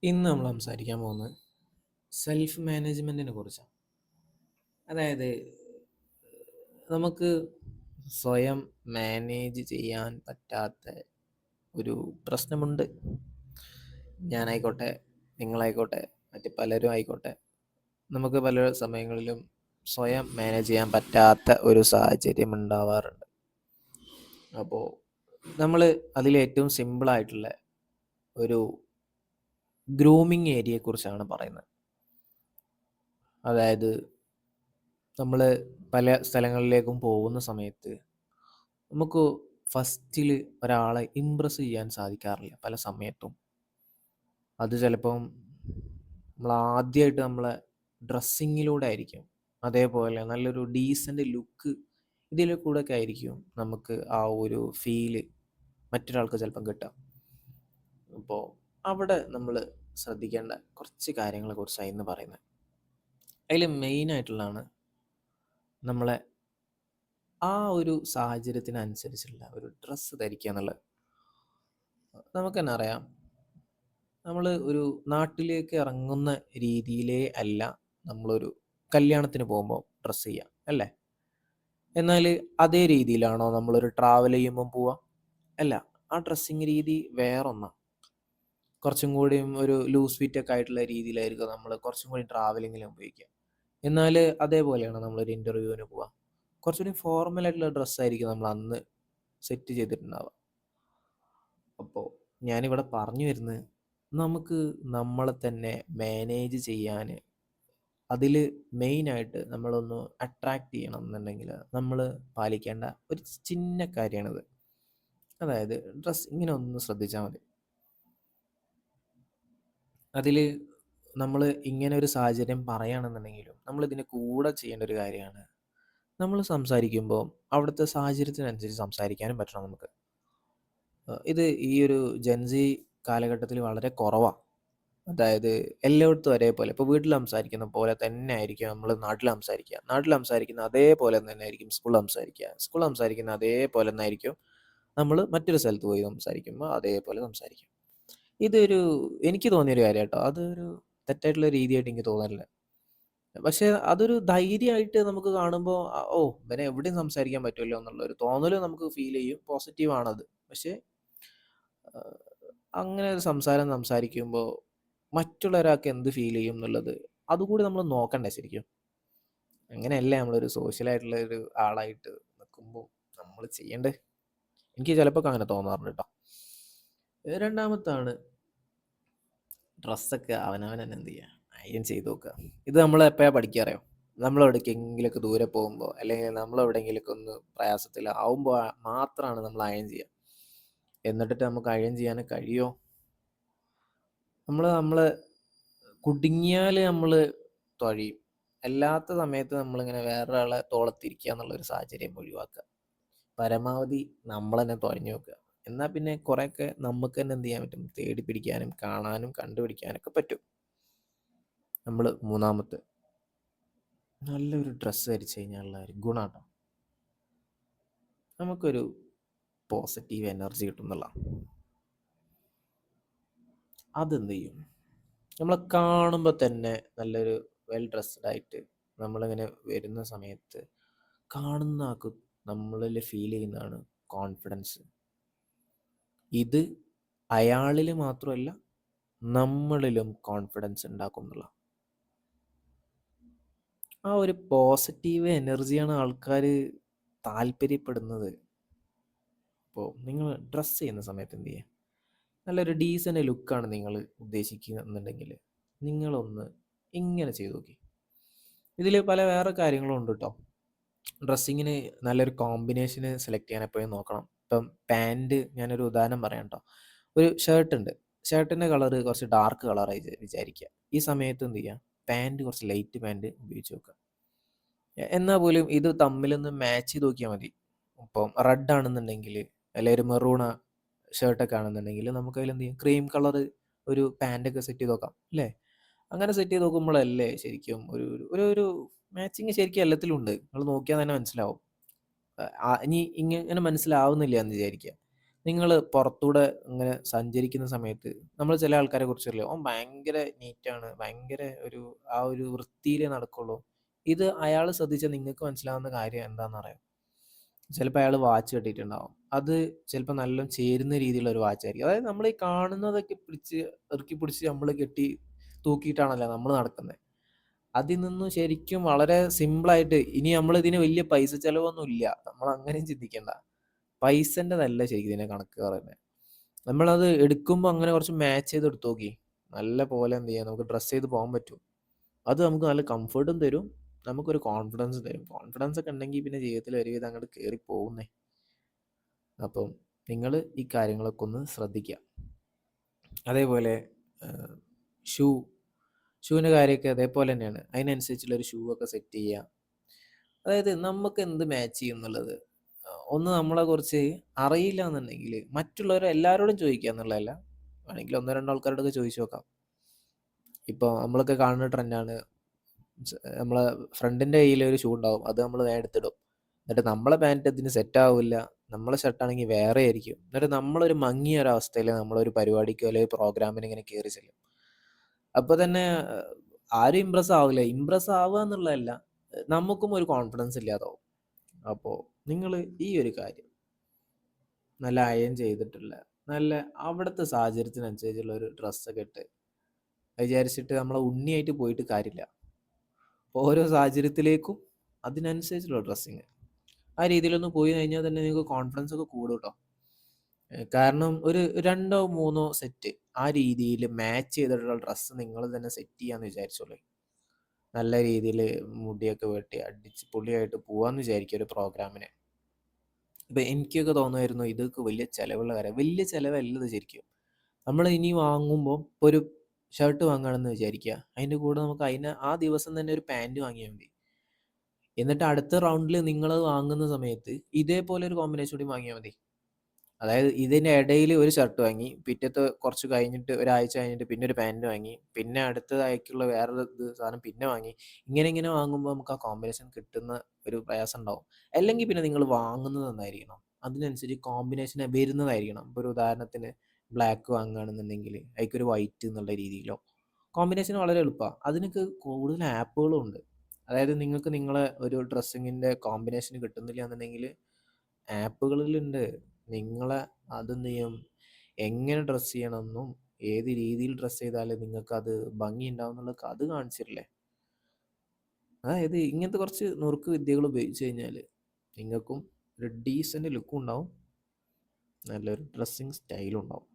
ഇന്ന് നമ്മൾ സംസാരിക്കാൻ പോകുന്നത് സെൽഫ് മാനേജ്മെൻറ്റിനെ കുറിച്ചാണ്. അതായത് നമുക്ക് സ്വയം മാനേജ് ചെയ്യാൻ പറ്റാത്ത ഒരു പ്രശ്നമുണ്ട്. ഞാനായിക്കോട്ടെ, നിങ്ങളായിക്കോട്ടെ, മറ്റ് പലരും ആയിക്കോട്ടെ, നമുക്ക് പല സമയങ്ങളിലും സ്വയം മാനേജ് ചെയ്യാൻ പറ്റാത്ത ഒരു സാഹചര്യം ഉണ്ടാവാറുണ്ട്. അപ്പോൾ നമ്മൾ അതിലേറ്റവും സിമ്പിളായിട്ടുള്ള ഒരു ഗ്രൂമിങ് ഏരിയയെക്കുറിച്ചാണ് പറയുന്നത്. അതായത് നമ്മൾ പല സ്ഥലങ്ങളിലേക്കും പോകുന്ന സമയത്ത് നമുക്ക് ഫസ്റ്റിൽ ഒരാളെ ഇമ്പ്രസ് ചെയ്യാൻ സാധിക്കാറില്ല പല സമയത്തും. അത് ചിലപ്പം നമ്മൾ ആദ്യമായിട്ട് നമ്മളെ ഡ്രസ്സിങ്ങിലൂടെ ആയിരിക്കും, അതേപോലെ നല്ലൊരു ഡീസൻ്റ് ലുക്ക് ഇതിൽ കൂടെ ഒക്കെ ആയിരിക്കും നമുക്ക് ആ ഒരു ഫീല് മറ്റൊരാൾക്ക് ചിലപ്പം കിട്ടാം. അപ്പോൾ അവിടെ നമ്മൾ ശ്രദ്ധിക്കേണ്ട കുറച്ച് കാര്യങ്ങളെ കുറിച്ചാണ് ഇന്ന് പറയുന്നത്. അതിൽ മെയിനായിട്ടുള്ളതാണ് നമ്മളെ ആ ഒരു സാഹചര്യത്തിനനുസരിച്ചുള്ള ഒരു ഡ്രസ്സ് ധരിക്കുക എന്നുള്ളത്. നമുക്ക് തന്നെ അറിയാം, നമ്മൾ ഒരു നാട്ടിലേക്ക് ഇറങ്ങുന്ന രീതിയിലേ അല്ല നമ്മളൊരു കല്യാണത്തിന് പോകുമ്പോൾ ഡ്രസ്സ് ചെയ്യുക, അല്ലേ? എന്നാൽ അതേ രീതിയിലാണോ നമ്മളൊരു ട്രാവൽ ചെയ്യുമ്പോൾ പോവുക? അല്ല, ആ ഡ്രസ്സിങ് രീതി വേറൊന്നാണ്. കുറച്ചും കൂടിയും ഒരു ലൂസ് ഫിറ്റ് ഒക്കെ ആയിട്ടുള്ള രീതിയിലായിരിക്കും നമ്മൾ കുറച്ചും കൂടി ട്രാവലിങ്ങിൽ ഉപയോഗിക്കുക. എന്നാൽ അതേപോലെയാണ് നമ്മളൊരു ഇൻ്റർവ്യൂവിന് പോവുക, കുറച്ചുകൂടി ഫോർമൽ ആയിട്ടുള്ള ഡ്രസ്സായിരിക്കും നമ്മൾ അന്ന് സെറ്റ് ചെയ്തിട്ടുണ്ടാവുക. അപ്പോൾ ഞാനിവിടെ പറഞ്ഞു വരുന്നത്, നമുക്ക് നമ്മളെ തന്നെ മാനേജ് ചെയ്യാൻ അതിൽ മെയിനായിട്ട് നമ്മളൊന്ന് അട്രാക്റ്റ് ചെയ്യണം എന്നുണ്ടെങ്കിൽ നമ്മൾ പാലിക്കേണ്ട ഒരു ചിന്ന കാര്യമാണിത്. അതായത് ഡ്രസ് ഇങ്ങനെ ഒന്ന് ശ്രദ്ധിച്ചാൽ മതി. അതിൽ നമ്മൾ ഇങ്ങനെ ഒരു സാഹചര്യം പറയുകയാണെന്നുണ്ടെങ്കിലും നമ്മൾ ഇതിൻ്റെ കൂടെ ചെയ്യേണ്ട ഒരു കാര്യമാണ്, നമ്മൾ സംസാരിക്കുമ്പോൾ അവിടുത്തെ സാഹചര്യത്തിനനുസരിച്ച് സംസാരിക്കാനും പറ്റണം നമുക്ക്. ഇത് ഈ ഒരു ജെൻസി കാലഘട്ടത്തിൽ വളരെ കുറവാണ്. അതായത് എല്ലായിടത്തും ഒരേപോലെ ഇപ്പോൾ വീട്ടിൽ സംസാരിക്കുന്ന പോലെ തന്നെ ആയിരിക്കും നമ്മൾ നാട്ടിൽ സംസാരിക്കുക, നാട്ടിൽ സംസാരിക്കുന്ന അതേപോലെ തന്നെ ആയിരിക്കും സ്കൂളിൽ സംസാരിക്കുക, സ്കൂളിൽ സംസാരിക്കുന്ന അതേപോലെ തന്നെ ആയിരിക്കും നമ്മൾ മറ്റൊരു സ്ഥലത്ത് പോയി സംസാരിക്കുമ്പോൾ അതേപോലെ സംസാരിക്കും. ഇതൊരു എനിക്ക് തോന്നിയൊരു കാര്യം കേട്ടോ, അതൊരു തെറ്റായിട്ടുള്ള രീതിയായിട്ട് എനിക്ക് തോന്നാറില്ല. പക്ഷേ അതൊരു ധൈര്യമായിട്ട് നമുക്ക് കാണുമ്പോൾ ഓ ഇവനെ എവിടെയും സംസാരിക്കാൻ പറ്റുമല്ലോ എന്നുള്ളൊരു തോന്നൽ നമുക്ക് ഫീൽ ചെയ്യും. പോസിറ്റീവാണത്. പക്ഷേ അങ്ങനെ ഒരു സംസാരം സംസാരിക്കുമ്പോൾ മറ്റുള്ള ഒരാൾക്ക് എന്ത് ഫീൽ ചെയ്യും എന്നുള്ളത് അതുകൂടി നമ്മൾ നോക്കണ്ടേ ശരിക്കും. അങ്ങനെയല്ലേ നമ്മളൊരു സോഷ്യലായിട്ടുള്ള ഒരു ആളായിട്ട് നിൽക്കുമ്പോൾ നമ്മൾ ചെയ്യേണ്ടത്. എനിക്ക് ചിലപ്പോൾ അങ്ങനെ തോന്നാറുണ്ട് കേട്ടോ. രണ്ടാമത്താണ് ഡ്രസ്സൊക്കെ അവനവൻ തന്നെ എന്ത് ചെയ്യുക, അയൺ ചെയ്ത് നോക്കുക. ഇത് നമ്മൾ എപ്പോഴാണ് പഠിക്കാറിയോ? നമ്മൾ എവിടേക്കെങ്കിലുമൊക്കെ ദൂരെ പോകുമ്പോൾ, അല്ലെങ്കിൽ നമ്മൾ എവിടെയെങ്കിലുമൊക്കെ ഒന്ന് പ്രയാസത്തിലാവുമ്പോൾ മാത്രമാണ് നമ്മൾ അയൺ ചെയ്യുക. എന്നിട്ട് നമുക്ക് അയൺ ചെയ്യാൻ കഴിയുമോ? നമ്മൾ കുടുങ്ങിയാൽ നമ്മൾ തുഴയും. അല്ലാത്ത സമയത്ത് നമ്മളിങ്ങനെ വേറൊരാളെ തോളത്തിരിക്കുക എന്നുള്ളൊരു സാഹചര്യം ഒഴിവാക്കുക. പരമാവധി നമ്മൾ തന്നെ തുഴഞ്ഞു നോക്കുക. എന്നാൽ പിന്നെ കുറേയൊക്കെ നമുക്ക് തന്നെ എന്ത് ചെയ്യാൻ പറ്റും, തേടി പിടിക്കാനും കാണാനും കണ്ടുപിടിക്കാനൊക്കെ പറ്റും. നമ്മൾ മൂന്നാമത്തെ, നല്ലൊരു ഡ്രസ്സ് ധരിച്ചു കഴിഞ്ഞാലുള്ള ഒരു ഗുണാട്ടോ, നമുക്കൊരു പോസിറ്റീവ് എനർജി കിട്ടും എന്നുള്ളതാണ്. അതെന്ത് ചെയ്യും, നമ്മളെ കാണുമ്പോൾ തന്നെ നല്ലൊരു വെൽ ഡ്രസ്ഡ് ആയിട്ട് നമ്മളിങ്ങനെ വരുന്ന സമയത്ത് കാണുന്ന ആൾക്ക് നമ്മളിൽ ഫീൽ ചെയ്യുന്നതാണ് കോൺഫിഡൻസ്. ഇത് അയാളിൽ മാത്രമല്ല നമ്മളിലും കോൺഫിഡൻസ് ഉണ്ടാക്കും എന്നുള്ള ആ ഒരു പോസിറ്റീവ് എനർജിയാണ് ആൾക്കാർ താല്പര്യപ്പെടുന്നത്. അപ്പോൾ നിങ്ങൾ ഡ്രസ്സ് ചെയ്യുന്ന സമയത്ത് എന്ത് ചെയ്യുക, നല്ലൊരു ഡീസൻ്റ് ലുക്കാണ് നിങ്ങൾ ഉദ്ദേശിക്കുന്നുണ്ടെങ്കിൽ നിങ്ങളൊന്ന് ഇങ്ങനെ ചെയ്തു നോക്കി. ഇതിൽ പല വേറെ കാര്യങ്ങളും ഉണ്ട് കേട്ടോ. ഡ്രസ്സിങ്ങിന് നല്ലൊരു കോമ്പിനേഷന് സെലക്ട് ചെയ്യാൻ എപ്പോഴും നോക്കണം. ഇപ്പം പാൻറ്, ഞാനൊരു ഉദാഹരണം പറയാം കേട്ടോ. ഒരു ഷർട്ട് ഉണ്ട്, ഷർട്ടിൻ്റെ കളർ കുറച്ച് ഡാർക്ക് കളറായി വിചാരിക്കുക. ഈ സമയത്ത് എന്ത് ചെയ്യുക, പാൻറ് കുറച്ച് ലൈറ്റ് പാൻറ് ഉപയോഗിച്ച് നോക്കുക. എന്നാൽ പോലും ഇത് തമ്മിലൊന്ന് മാച്ച് ചെയ്ത് നോക്കിയാൽ മതി. ഇപ്പം റെഡ് ആണെന്നുണ്ടെങ്കിൽ, അല്ലെങ്കിൽ ഒരു മെറൂണ ഷർട്ടൊക്കെ ആണെന്നുണ്ടെങ്കിൽ നമുക്ക് അതിൽ എന്ത് ചെയ്യും, ക്രീം കളർ ഒരു പാൻറ്റൊക്കെ സെറ്റ് ചെയ്ത് നോക്കാം, അല്ലേ? അങ്ങനെ സെറ്റ് ചെയ്ത് നോക്കുമ്പോഴല്ലേ ശരിക്കും ഒരു ഒരു ഒരു മാച്ചിങ് ശരിക്കും എല്ലാത്തിലും ഉണ്ട്. നിങ്ങൾ നോക്കിയാൽ തന്നെ മനസ്സിലാവും. ഇനി ഇങ്ങനെ മനസ്സിലാവുന്നില്ല എന്ന് വിചാരിക്കുക, നിങ്ങൾ പുറത്തൂടെ ഇങ്ങനെ സഞ്ചരിക്കുന്ന സമയത്ത് നമ്മൾ ചില ആൾക്കാരെ കുറിച്ചറിയോ, ഓൻ ഭയങ്കര നീറ്റാണ്, ഭയങ്കര ആ ഒരു വൃത്തിയിലേ നടക്കുള്ളൂ. ഇത് അയാൾ ശ്രദ്ധിച്ചാൽ നിങ്ങൾക്ക് മനസ്സിലാവുന്ന കാര്യം എന്താണെന്നറിയോ? ചിലപ്പോൾ അയാൾ വാച്ച് കെട്ടിയിട്ടുണ്ടാവും. അത് ചിലപ്പോൾ നല്ല ചേരുന്ന രീതിയിലുള്ള ഒരു വാച്ചായിരിക്കും. അതായത് നമ്മൾ ഈ കാണുന്നതൊക്കെ പിടിച്ച് ഇറുക്കി പിടിച്ച് നമ്മൾ കെട്ടി തൂക്കിയിട്ടാണല്ലോ നമ്മൾ നടക്കുന്നത്. അതിൽ നിന്നും ശരിക്കും വളരെ സിമ്പിളായിട്ട് ഇനി നമ്മളിതിന് വലിയ പൈസ ചെലവൊന്നും ഇല്ല. നമ്മൾ അങ്ങനെയും ചിന്തിക്കണ്ട. പൈസൻ്റെതല്ല ശരിക്കും ഇതിനെ കണക്ക് പറയുന്നത്. നമ്മളത് എടുക്കുമ്പോൾ അങ്ങനെ കുറച്ച് മാച്ച് ചെയ്ത് എടുത്ത് നോക്കി. നല്ല പോലെ എന്ത് ചെയ്യാം, നമുക്ക് ഡ്രസ്സ് ചെയ്ത് പോകാൻ പറ്റും. അത് നമുക്ക് നല്ല കംഫർട്ടും തരും, നമുക്കൊരു കോൺഫിഡൻസ് തരും. കോൺഫിഡൻസ് ഒക്കെ ഉണ്ടെങ്കിൽ പിന്നെ ജീവിതത്തിൽ ഒരുവിധം അങ്ങോട്ട് കയറി പോകുന്നേ. അപ്പം നിങ്ങൾ ഈ കാര്യങ്ങളൊക്കെ ഒന്ന് ശ്രദ്ധിക്കുക. അതേപോലെ ഷൂ ഷൂവിൻ്റെ കാര്യമൊക്കെ അതേപോലെ തന്നെയാണ്. അതിനനുസരിച്ചുള്ളൊരു ഷൂ ഒക്കെ സെറ്റ് ചെയ്യുക. അതായത് നമുക്ക് എന്ത് മാച്ച് ചെയ്യും എന്നുള്ളത് ഒന്ന് നമ്മളെ കുറിച്ച് അറിയില്ല എന്നുണ്ടെങ്കിൽ മറ്റുള്ളവരെ എല്ലാവരോടും ചോദിക്കുക എന്നുള്ളതല്ല, വേണമെങ്കിൽ ഒന്നോ രണ്ടോ ആൾക്കാരോടൊക്കെ ചോദിച്ചു നോക്കാം. ഇപ്പോൾ നമ്മളൊക്കെ കാണുന്ന ട്രെൻഡാണ്, നമ്മളെ ഫ്രണ്ടിൻ്റെ കയ്യിൽ ഒരു ഷൂ ഉണ്ടാവും, അത് നമ്മൾ എടുത്തിടും. എന്നിട്ട് നമ്മളെ പാൻറ്റ് ഇതിന് സെറ്റ് ആവില്ല, നമ്മളെ ഷർട്ടാണെങ്കിൽ വേറെ ആയിരിക്കും. എന്നിട്ട് നമ്മളൊരു മങ്ങിയ ഒരവസ്ഥയിൽ നമ്മളൊരു പരിപാടിക്കോ അല്ലെങ്കിൽ പ്രോഗ്രാമിന് ഇങ്ങനെ കയറി ചെല്ലും. അപ്പോൾ തന്നെ ആരും ഇമ്പ്രസ് ആവില്ല. ഇമ്പ്രസ് ആവുക എന്നുള്ളതല്ല, നമുക്കും ഒരു കോൺഫിഡൻസ് ഇല്ലാതാവും. അപ്പോൾ നിങ്ങൾ ഈ ഒരു കാര്യം നല്ല അയൺ ചെയ്തിട്ടുള്ള നല്ല അവിടുത്തെ സാഹചര്യത്തിനനുസരിച്ചുള്ള ഒരു ഡ്രസ്സൊക്കെ ഇട്ട് വിചാരിച്ചിട്ട് നമ്മളെ ഉണ്ണിയായിട്ട് പോയിട്ട് കാര്യമില്ല. ഓരോ സാഹചര്യത്തിലേക്കും അതിനനുസരിച്ചുള്ള ഡ്രസ്സിങ് ആ രീതിയിലൊന്ന് പോയി കഴിഞ്ഞാൽ തന്നെ നിങ്ങൾക്ക് കോൺഫിഡൻസ് ഒക്കെ കൂടും കേട്ടോ. കാരണം ഒരു 2 3 സെറ്റ് ആ രീതിയിൽ മാച്ച് ചെയ്തിട്ടുള്ള ഡ്രസ്സ് നിങ്ങൾ തന്നെ സെറ്റ് ചെയ്യാന്ന് വിചാരിച്ചോളൂ. നല്ല രീതിയിൽ മുടിയൊക്കെ വെട്ടി അടിച്ച് പൊളിയായിട്ട് പോവാന്ന് വിചാരിക്കുക ഒരു പ്രോഗ്രാമിന്. ഇപ്പം എനിക്കൊക്കെ തോന്നുമായിരുന്നു ഇതൊക്കെ വലിയ ചിലവുള്ള കാര്യം. വലിയ ചിലവല്ല ഇത് ശരിക്കും. നമ്മൾ ഇനി വാങ്ങുമ്പോൾ ഒരു ഷർട്ട് വാങ്ങുകയാണെന്ന് വിചാരിക്കുക, അതിൻ്റെ കൂടെ നമുക്ക് ആ ദിവസം തന്നെ ഒരു പാൻറ് വാങ്ങിയാൽ മതി. എന്നിട്ട് അടുത്ത റൗണ്ടിൽ നിങ്ങൾ വാങ്ങുന്ന സമയത്ത് ഇതേപോലെ ഒരു കോമ്പിനേഷൻ കൂടി വാങ്ങിയാൽ മതി. അതായത് ഇതിൻ്റെ ഇടയിൽ ഒരു ഷർട്ട് വാങ്ങി, പിറ്റത്തെ കുറച്ച് കഴിഞ്ഞിട്ട് ഒരാഴ്ച കഴിഞ്ഞിട്ട് പിന്നെ ഒരു പാൻറ് വാങ്ങി, പിന്നെ അടുത്തതായിട്ടുള്ള വേറൊരു സാധനം പിന്നെ വാങ്ങി. ഇങ്ങനെ വാങ്ങുമ്പോൾ നമുക്ക് ആ കോമ്പിനേഷൻ കിട്ടുന്ന ഒരു പ്രയാസം ഉണ്ടാവും. അല്ലെങ്കിൽ പിന്നെ നിങ്ങൾ വാങ്ങുന്നത് നന്നായിരിക്കണം, അതിനനുസരിച്ച് കോമ്പിനേഷൻ വരുന്നതായിരിക്കണം. ഇപ്പോൾ ഒരു ഉദാഹരണത്തിന് ബ്ലാക്ക് വാങ്ങുകയാണെന്നുണ്ടെങ്കിൽ അതിലേക്കൊരു വൈറ്റ് എന്നുള്ള രീതിയിലോ കോമ്പിനേഷൻ വളരെ എളുപ്പമാണ്. അതിനൊക്കെ കൂടുതൽ ആപ്പുകളും ഉണ്ട്. അതായത് നിങ്ങൾക്ക് നിങ്ങളെ ഒരു ഡ്രസ്സിങ്ങിൻ്റെ കോമ്പിനേഷൻ കിട്ടുന്നില്ല എന്നുണ്ടെങ്കിൽ ആപ്പുകളിലുണ്ട്. നിങ്ങളെ അതെന്ത് ചെയ്യും, എങ്ങനെ ഡ്രസ്സ് ചെയ്യണമെന്നും ഏത് രീതിയിൽ ഡ്രസ്സ് ചെയ്താൽ നിങ്ങൾക്കത് ഭംഗി ഉണ്ടാവും എന്നുള്ളതൊക്കെ അത് കാണിച്ചിട്ടില്ലേ. അതായത് ഇങ്ങനത്തെ കുറച്ച് നുറുക്ക് വിദ്യകൾ ഉപയോഗിച്ച് കഴിഞ്ഞാൽ നിങ്ങൾക്കും ഒരു ഡീസൻറ്റ് ലുക്കും ഉണ്ടാവും, നല്ലൊരു ഡ്രസ്സിങ് സ്റ്റൈലും ഉണ്ടാവും.